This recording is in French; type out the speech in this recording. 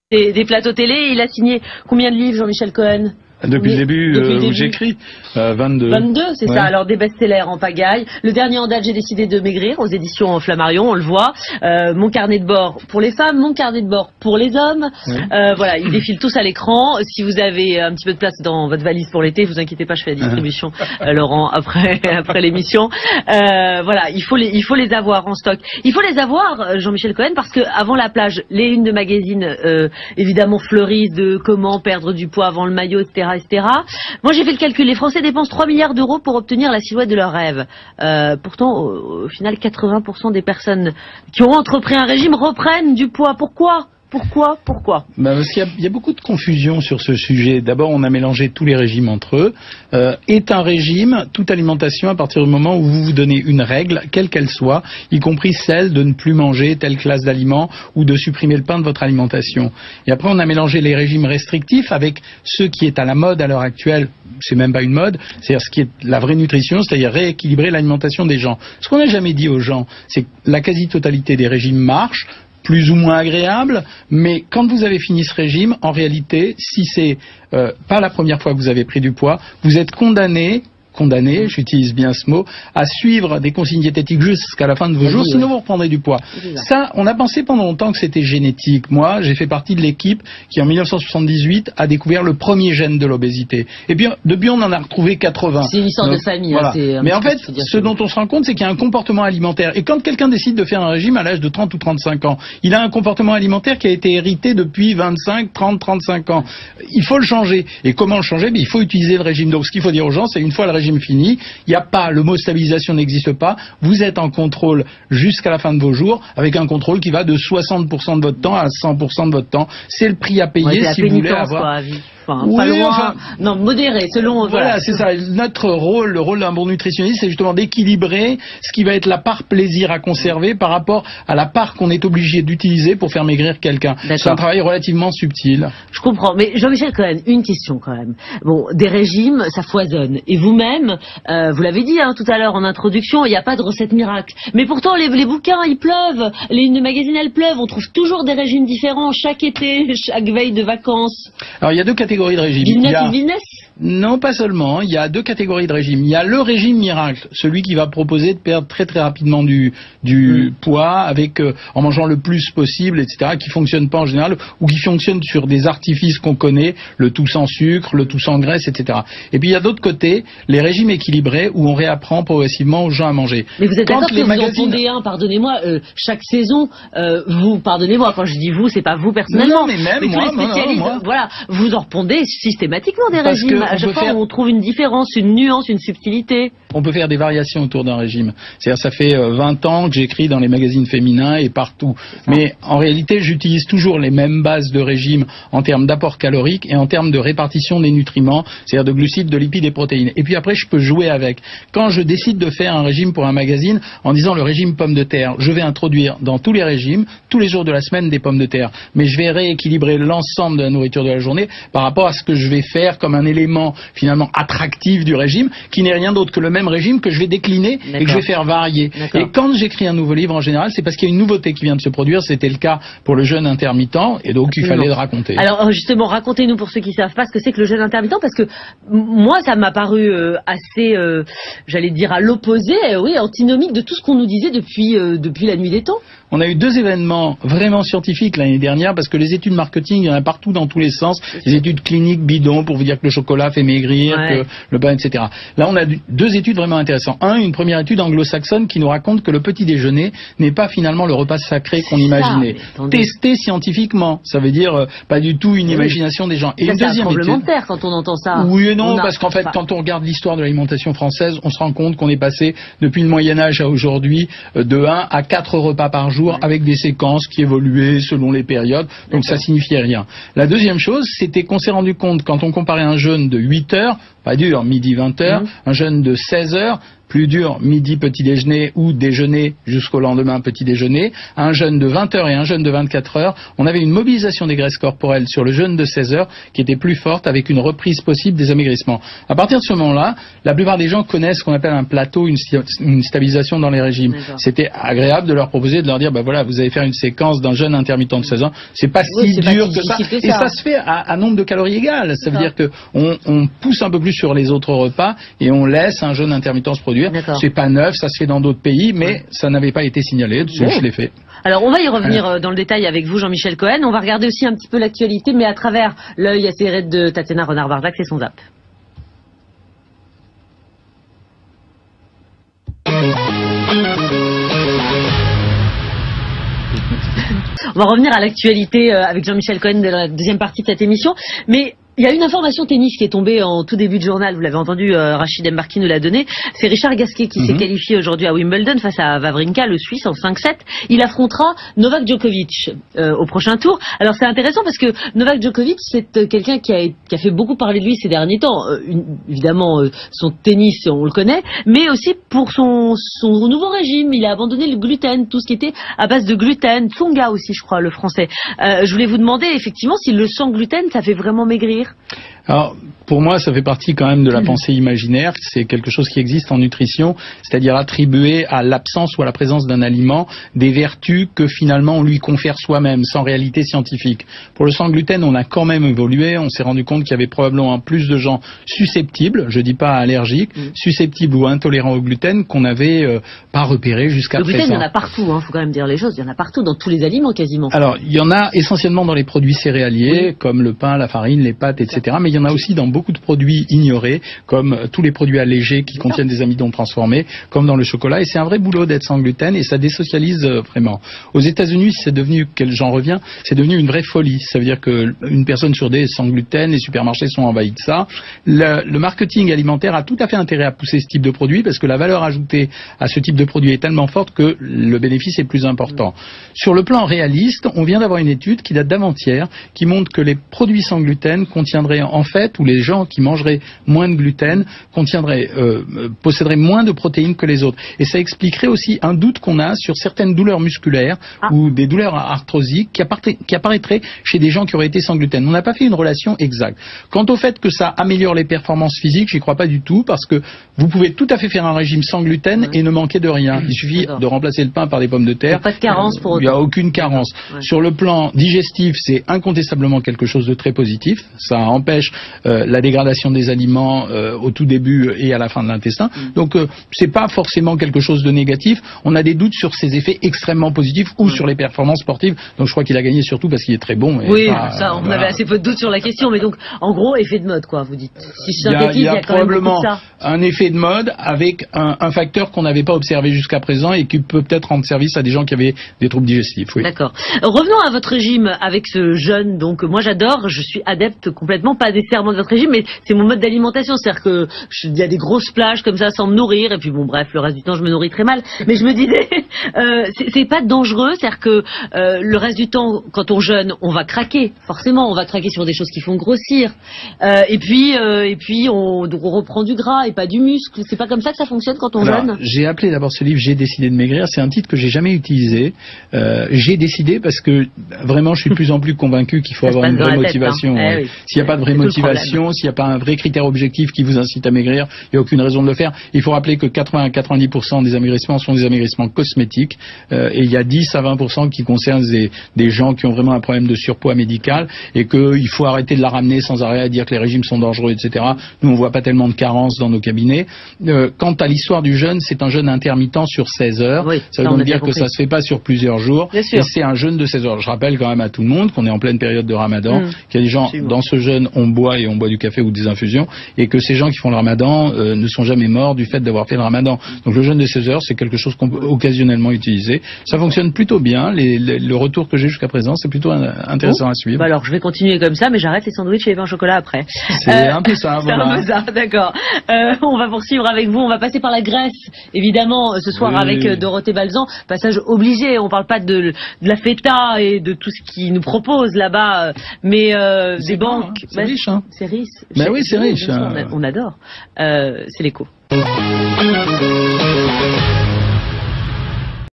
des plateaux télé. Il a signé combien de livres, Jean-Michel Cohen? Depuis le début où j'écris, 22. 22, c'est ça. Alors des best-sellers en pagaille. Le dernier en date, j'ai décidé de maigrir, aux éditions Flammarion, on le voit. Mon carnet de bord pour les femmes, mon carnet de bord pour les hommes. Voilà, ils défilent tous à l'écran. Si vous avez un petit peu de place dans votre valise pour l'été, vous inquiétez pas, je fais la distribution, Laurent, après l'émission. Voilà, il faut les avoir en stock. Il faut les avoir, Jean-Michel Cohen, parce que avant la plage, les unes de magazines évidemment fleurissent de comment perdre du poids avant le maillot, etc. Moi, j'ai fait le calcul. Les Français dépensent 3 milliards d'euros pour obtenir la silhouette de leur rêve. Pourtant, au final, 80% des personnes qui ont entrepris un régime reprennent du poids. Pourquoi ? Parce qu'il y a beaucoup de confusion sur ce sujet. D'abord, on a mélangé tous les régimes entre eux. Est un régime toute alimentation à partir du moment où vous vous donnez une règle, quelle qu'elle soit, y compris celle de ne plus manger telle classe d'aliments ou de supprimer le pain de votre alimentation. Et après, on a mélangé les régimes restrictifs avec ce qui est à la mode à l'heure actuelle. C'est même pas une mode, c'est-à-dire ce qui est la vraie nutrition, c'est-à-dire rééquilibrer l'alimentation des gens. Ce qu'on n'a jamais dit aux gens, c'est que la quasi-totalité des régimes marchent, plus ou moins agréable, mais quand vous avez fini ce régime, en réalité, si c'est pas la première fois que vous avez pris du poids, vous êtes condamné, j'utilise bien ce mot, à suivre des consignes diététiques jusqu'à la fin de vos jours, sinon vous reprendrez du poids. Ça, on a pensé pendant longtemps que c'était génétique. Moi, j'ai fait partie de l'équipe qui, en 1978, a découvert le premier gène de l'obésité. Et puis, depuis, on en a retrouvé 80. C'est une histoire de famille. Voilà. Mais en fait, ce dont on se rend compte, c'est qu'il y a un comportement alimentaire. Et quand quelqu'un décide de faire un régime à l'âge de 30 ou 35 ans, il a un comportement alimentaire qui a été hérité depuis 25, 30, 35 ans. Il faut le changer. Et comment le changer? Il faut utiliser le régime. Donc, ce qu'il faut dire aux gens, c'est une fois le régime fini, il n'y a pas, le mot stabilisation n'existe pas, vous êtes en contrôle jusqu'à la fin de vos jours, avec un contrôle qui va de 60% de votre temps à 100% de votre temps. C'est le prix à payer si vous voulez avoir... pas loin, non, modéré, selon... Voilà, c'est ça. Notre rôle, le rôle d'un bon nutritionniste, c'est justement d'équilibrer ce qui va être la part plaisir à conserver par rapport à la part qu'on est obligé d'utiliser pour faire maigrir quelqu'un. C'est un travail relativement subtil. Je comprends, mais Jean-Michel Cohen, une question quand même. Bon, des régimes, ça foisonne. Et vous-même, vous l'avez dit tout à l'heure en introduction, il n'y a pas de recette miracle. Mais pourtant, les bouquins, ils pleuvent. Les unes de magazines, elles pleuvent. On trouve toujours des régimes différents chaque été, chaque veille de vacances. Alors, il y a deux catégories de régimes. Business. Non, pas seulement. Il y a deux catégories de régimes. Il y a le régime miracle, celui qui va proposer de perdre très très rapidement du poids avec en mangeant le plus possible, etc., qui fonctionne pas en général ou qui fonctionne sur des artifices qu'on connaît, le tout sans sucre, le tout sans graisse, etc. Et puis il y a d'autre côté les régimes équilibrés où on réapprend progressivement aux gens à manger. Mais vous êtes d'accord que vous en pondez un, pardonnez-moi, chaque saison, vous, pardonnez-moi, quand je dis vous, c'est pas vous personnellement. Non, mais même mais moi, tous les spécialistes, moi. Voilà, vous en repondez systématiquement des régimes. À chaque fois, on trouve une différence, une nuance, une subtilité. On peut faire des variations autour d'un régime. C'est-à-dire, ça fait 20 ans que j'écris dans les magazines féminins et partout. Mais en réalité, j'utilise toujours les mêmes bases de régime en termes d'apport calorique et en termes de répartition des nutriments, c'est-à-dire de glucides, de lipides et protéines. Et puis après, je peux jouer avec. Quand je décide de faire un régime pour un magazine, en disant le régime pommes de terre, je vais introduire dans tous les régimes, tous les jours de la semaine, des pommes de terre. Mais je vais rééquilibrer l'ensemble de la nourriture de la journée par rapport à ce que je vais faire comme un élément finalement attractif du régime, qui n'est rien d'autre que le même régime que je vais décliner et que je vais faire varier. Et quand j'écris un nouveau livre, en général, c'est parce qu'il y a une nouveauté qui vient de se produire. C'était le cas pour le jeûne intermittent, et donc il fallait le raconter. Alors justement, racontez-nous pour ceux qui ne savent pas ce que c'est que le jeûne intermittent, parce que moi, ça m'a paru assez, j'allais dire à l'opposé, antinomique de tout ce qu'on nous disait depuis la nuit des temps. On a eu deux événements vraiment scientifiques l'année dernière, parce que les études marketing, il y en a partout dans tous les sens. Les études cliniques bidons pour vous dire que le chocolat fait maigrir, que le pain, etc. Là, on a deux études vraiment intéressantes. Une première étude anglo-saxonne qui nous raconte que le petit déjeuner n'est pas finalement le repas sacré qu'on imaginait. Testé scientifiquement, ça veut dire pas du tout une imagination des gens. Et une deuxième étude. C'est un tremblement de terre quand on entend ça. Oui et non, parce qu'en fait, quand on regarde l'histoire de l'alimentation française, on se rend compte qu'on est passé depuis le Moyen-Âge à aujourd'hui de 1 à 4 repas par jour avec des séquences qui évoluaient selon les périodes. Donc ça signifiait rien. La deuxième chose, c'était qu'on s'est rendu compte quand on comparait un jeûne de 8 heures, pas dur, midi 20 heures, un jeûne de 16 heures, plus dur, midi, petit déjeuner ou déjeuner jusqu'au lendemain, petit déjeuner, un jeûne de 20 heures et un jeûne de 24 heures, on avait une mobilisation des graisses corporelles sur le jeûne de 16 heures qui était plus forte avec une reprise possible des amaigrissements. À partir de ce moment-là, la plupart des gens connaissent ce qu'on appelle un plateau, une stabilisation dans les régimes. C'était agréable de leur proposer, de leur dire, voilà, vous allez faire une séquence d'un jeûne intermittent de 16 ans, c'est pas si dur que ça. Et ça se fait à nombre de calories égales. Ça veut dire que on pousse un peu plus sur les autres repas et on laisse un jeûne intermittent se produire. C'est pas neuf, ça se fait dans d'autres pays, mais ça n'avait pas été signalé, je l'ai fait. Alors on va y revenir dans le détail avec vous, Jean-Michel Cohen. On va regarder aussi un petit peu l'actualité, mais à travers l'œil acéré de Tatiana Renard-Barjac, c'est son zap. On va revenir à l'actualité avec Jean-Michel Cohen de la deuxième partie de cette émission, mais il y a une information tennis qui est tombée en tout début de journal, vous l'avez entendu, Rachid Mbarki nous l'a donné, c'est Richard Gasquet qui s'est qualifié aujourd'hui à Wimbledon face à Wawrinka, le Suisse, en 5-7. Il affrontera Novak Djokovic au prochain tour. Alors c'est intéressant parce que Novak Djokovic, c'est quelqu'un qui a fait beaucoup parler de lui ces derniers temps. Évidemment, son tennis, on le connaît, mais aussi pour son nouveau régime. Il a abandonné le gluten, tout ce qui était à base de gluten, Tsonga aussi, je crois, le français. Je voulais vous demander, effectivement, si le sans gluten, ça fait vraiment maigrir. Alors, pour moi, ça fait partie quand même de la pensée imaginaire. C'est quelque chose qui existe en nutrition, c'est-à-dire attribuer à l'absence ou à la présence d'un aliment des vertus que finalement on lui confère soi-même, sans réalité scientifique. Pour le sans gluten, on a quand même évolué. On s'est rendu compte qu'il y avait probablement plus de gens susceptibles, je dis pas allergiques, susceptibles ou intolérants au gluten qu'on n'avait pas repéré jusqu'à présent. Le gluten, il y en a partout, faut quand même dire les choses. Il y en a partout, dans tous les aliments quasiment. Alors, il y en a essentiellement dans les produits céréaliers, comme le pain, la farine, les pâtes, etc. Mais il y en a aussi dans beaucoup de produits ignorés, comme tous les produits allégés qui contiennent des amidons transformés, comme dans le chocolat. Et c'est un vrai boulot d'être sans gluten et ça désocialise vraiment. Aux États-Unis, c'est devenu, j'en reviens, c'est devenu une vraie folie. Ça veut dire que une personne sur deux est sans gluten, les supermarchés sont envahis de ça. Le marketing alimentaire a tout à fait intérêt à pousser ce type de produit parce que la valeur ajoutée à ce type de produit est tellement forte que le bénéfice est plus important. Sur le plan réaliste, on vient d'avoir une étude qui date d'avant-hier qui montre que les produits sans gluten contiendraient en fait, ou les gens qui mangeraient moins de gluten posséderaient moins de protéines que les autres. Et ça expliquerait aussi un doute qu'on a sur certaines douleurs musculaires ou des douleurs arthrosiques qui apparaîtraient chez des gens qui auraient été sans gluten. On n'a pas fait une relation exacte. Quant au fait que ça améliore les performances physiques, j'y crois pas du tout, parce que vous pouvez tout à fait faire un régime sans gluten et ne manquer de rien. Il suffit de remplacer le pain par des pommes de terre. Il n'y a pas de carence pour autant. Il n'y a aucune carence. Sur le plan digestif, c'est incontestablement quelque chose de très positif. Ça empêche la dégradation des aliments au tout début et à la fin de l'intestin. Donc c'est pas forcément quelque chose de négatif. On a des doutes sur ses effets extrêmement positifs ou sur les performances sportives. Donc je crois qu'il a gagné surtout parce qu'il est très bon. Et oui, ça, on avait assez peu de doutes sur la question, mais donc en gros effet de mode, quoi, vous dites. Si je synthétise, il y a quand probablement même un effet de mode avec un facteur qu'on n'avait pas observé jusqu'à présent et qui peut peut-être rendre service à des gens qui avaient des troubles digestifs. Oui. D'accord. Revenons à votre régime avec ce jeûne. Donc moi j'adore, je suis adepte complètement, pas nécessairement de votre régime, mais c'est mon mode d'alimentation. C'est-à-dire que il y a des grosses plages comme ça sans me nourrir, et puis bon bref, le reste du temps je me nourris très mal. Mais je me disais, c'est pas dangereux, c'est-à-dire que le reste du temps, quand on jeûne, on va craquer. Forcément, on va craquer sur des choses qui font grossir. Et puis on reprend du gras et pas du muscle. C'est pas comme ça que ça fonctionne quand on jeûne. J'ai appelé d'abord ce livre J'ai décidé de maigrir. C'est un titre que j'ai jamais utilisé. J'ai décidé parce que vraiment je suis de plus en plus convaincu qu'il faut avoir une vraie motivation. Oui. S'il n'y a pas de vraie motivation, s'il n'y a pas un vrai critère objectif qui vous incite à maigrir, il n'y a aucune raison de le faire. Il faut rappeler que 80 à 90% des amaigrissements sont des amaigrissements cosmétiques et il y a 10 à 20% qui concernent des gens qui ont vraiment un problème de surpoids médical et qu'il faut arrêter de la ramener sans arrêt à dire que les régimes sont dangereux, etc. Nous, on voit pas tellement de carences dans nos cabinets. Quant à l'histoire du jeûne, c'est un jeûne intermittent sur 16 heures. Oui, ça veut donc dire que ça se fait pas sur plusieurs jours. Et c'est un jeûne de 16 heures. Je rappelle quand même à tout le monde qu'on est en pleine période de Ramadan, qu'il y a des gens, dans ce jeûne, on boit du café ou des infusions, et que ces gens qui font le Ramadan ne sont jamais morts du fait d'avoir fait le Ramadan. Donc le jeûne de 16 heures, c'est quelque chose qu'on peut occasionnellement utiliser. Ça fonctionne plutôt bien. Le retour que j'ai jusqu'à présent, c'est plutôt intéressant à suivre. Bah alors, je vais continuer comme ça, mais j'arrête les sandwichs et les pains au chocolat après. C'est un peu ça, voilà. C'est un peu ça, d'accord. On va poursuivre avec vous. On va passer par la Grèce, évidemment, ce soir avec Dorothée Balzan. Passage obligé. On parle pas de la feta et de tout ce qu'ils nous proposent là-bas, mais des banques. C'est riche, hein. C'est riche. Mais oui, c'est riche. On adore. C'est l'écho. Merci.